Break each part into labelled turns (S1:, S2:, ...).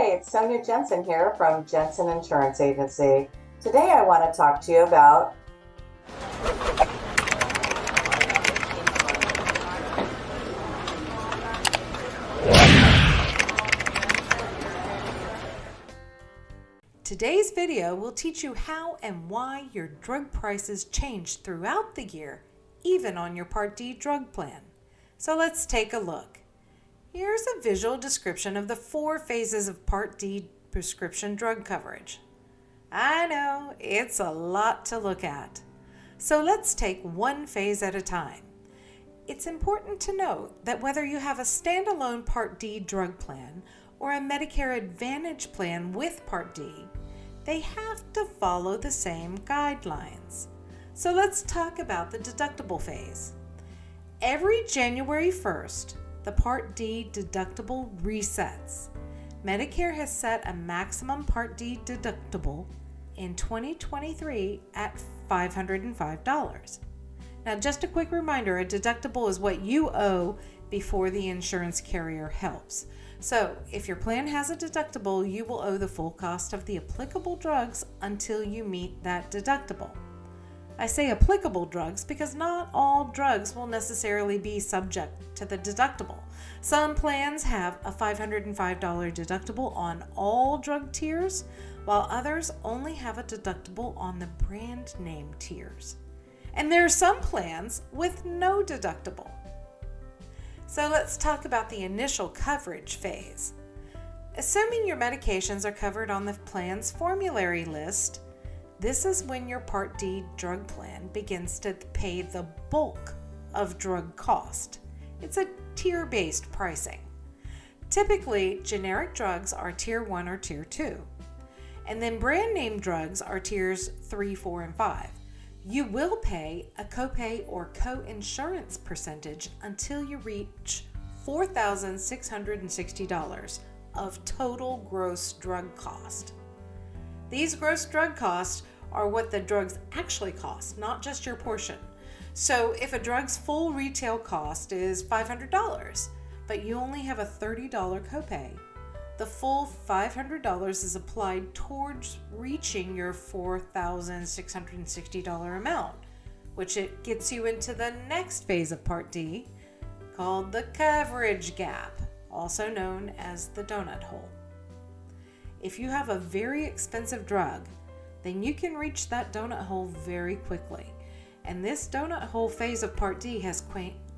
S1: Hi, it's Sonia Jensen here from Jensen Insurance Agency. Today I want to talk to you about
S2: Today's video will teach you how and why your drug prices change throughout the year, even on your Part D drug plan. So let's take a look. Here's a visual description of the 4 phases of Part D prescription drug coverage. I know, it's a lot to look at. So let's take one phase at a time. It's important to note that whether you have a standalone Part D drug plan or a Medicare Advantage plan with Part D, they have to follow the same guidelines. So let's talk about the deductible phase. Every January 1st, the Part D deductible resets. Medicare has set a maximum Part D deductible in 2023 at $505. Now, just a quick reminder, a deductible is what you owe before the insurance carrier helps. So, if your plan has a deductible, you will owe the full cost of the applicable drugs until you meet that deductible. I say applicable drugs because not all drugs will necessarily be subject to the deductible. Some plans have a $505 deductible on all drug tiers, while others only have a deductible on the brand name tiers. And there are some plans with no deductible. So let's talk about the initial coverage phase. Assuming your medications are covered on the plan's formulary list, this is when your Part D drug plan begins to pay the bulk of drug cost. It's a tier-based pricing. Typically, generic drugs are Tier 1 or Tier 2, and then brand name drugs are Tiers 3, 4, and 5. You will pay a copay or co-insurance percentage until you reach $4,660 of total gross drug cost. These gross drug costs are what the drugs actually cost, not just your portion. So if a drug's full retail cost is $500, but you only have a $30 copay, the full $500 is applied towards reaching your $4,660 amount, which it gets you into the next phase of Part D, called the coverage gap, also known as the donut hole. If you have a very expensive drug, then you can reach that donut hole very quickly. And this donut hole phase of Part D has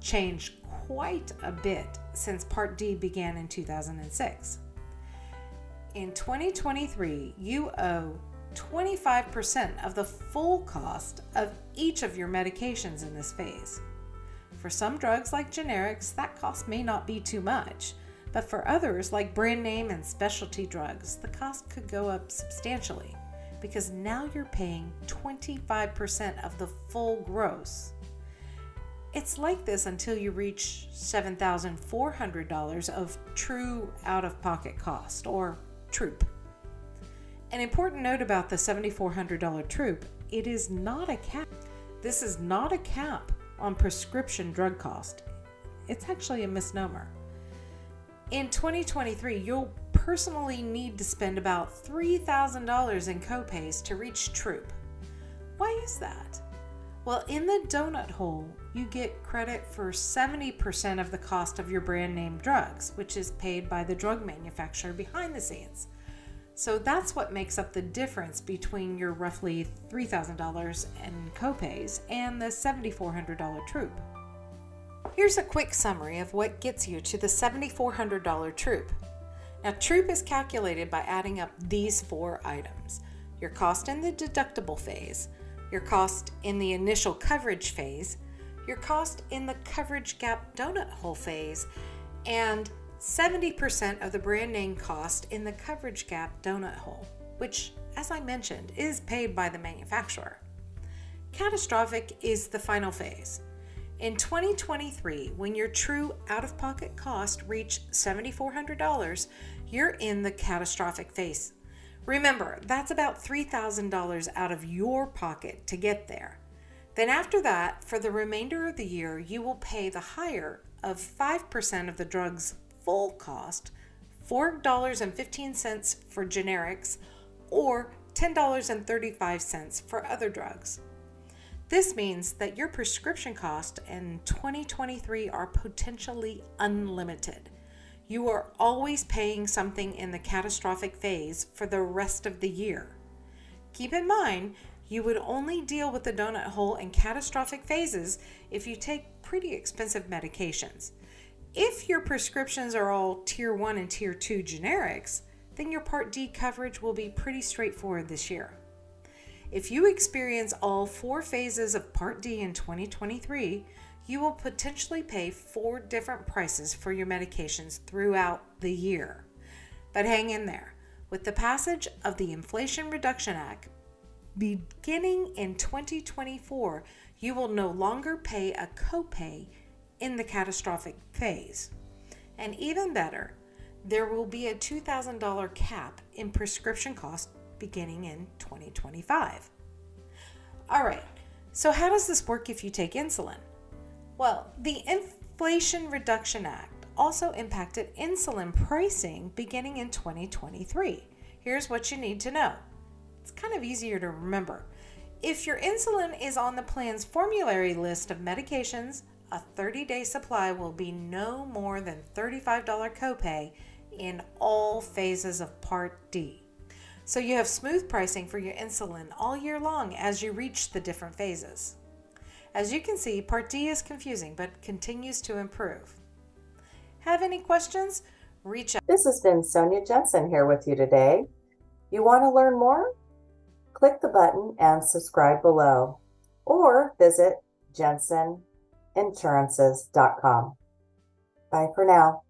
S2: changed quite a bit since Part D began in 2006. In 2023, you owe 25% of the full cost of each of your medications in this phase. For some drugs like generics, that cost may not be too much, but for others like brand name and specialty drugs, the cost could go up substantially because now you're paying 25% of the full gross. It's like this until you reach $7,400 of true out-of-pocket cost, or TROOP. An important note about the $7,400 TROOP, it is not a cap. This is not a cap on prescription drug cost. It's actually a misnomer. In 2023, you'll personally need to spend about $3,000 in copays to reach TROOP. Why is that? Well, in the donut hole, you get credit for 70% of the cost of your brand name drugs, which is paid by the drug manufacturer behind the scenes. So that's what makes up the difference between your roughly $3,000 in copays and the $7,400 TROOP. Here's a quick summary of what gets you to the $7,400 TROOP. Now, TROOP is calculated by adding up these 4 items: your cost in the deductible phase, your cost in the initial coverage phase, your cost in the coverage gap donut hole phase, and 70% of the brand name cost in the coverage gap donut hole, which, as I mentioned, is paid by the manufacturer. Catastrophic is the final phase. In 2023, when your true out-of-pocket cost reached $7,400, you're in the catastrophic phase. Remember, that's about $3,000 out of your pocket to get there. Then after that, for the remainder of the year, you will pay the higher of 5% of the drug's full cost $4.15 for generics, or $10.35 for other drugs. This means that your prescription costs in 2023 are potentially unlimited. You are always paying something in the catastrophic phase for the rest of the year. Keep in mind, you would only deal with the donut hole in catastrophic phases if you take pretty expensive medications. If your prescriptions are all Tier 1 and Tier 2 generics, then your Part D coverage will be pretty straightforward this year. If you experience all 4 phases of Part D in 2023, you will potentially pay 4 different prices for your medications throughout the year. But hang in there. With the passage of the Inflation Reduction Act, beginning in 2024, you will no longer pay a copay in the catastrophic phase. And even better, there will be a $2,000 cap in prescription costs beginning in 2025. All right, so how does this work if you take insulin? Well, the Inflation Reduction Act also impacted insulin pricing beginning in 2023. Here's what you need to know. It's kind of easier to remember. If your insulin is on the plan's formulary list of medications, a 30-day supply will be no more than $35 copay in all phases of Part D. So you have smooth pricing for your insulin all year long as you reach the different phases. As you can see, Part D is confusing but continues to improve. Have any questions? Reach out.
S1: This has been Sonia Jensen here with you today. You want to learn more? Click the button and subscribe below, or visit jenseninsurances.com. Bye for now.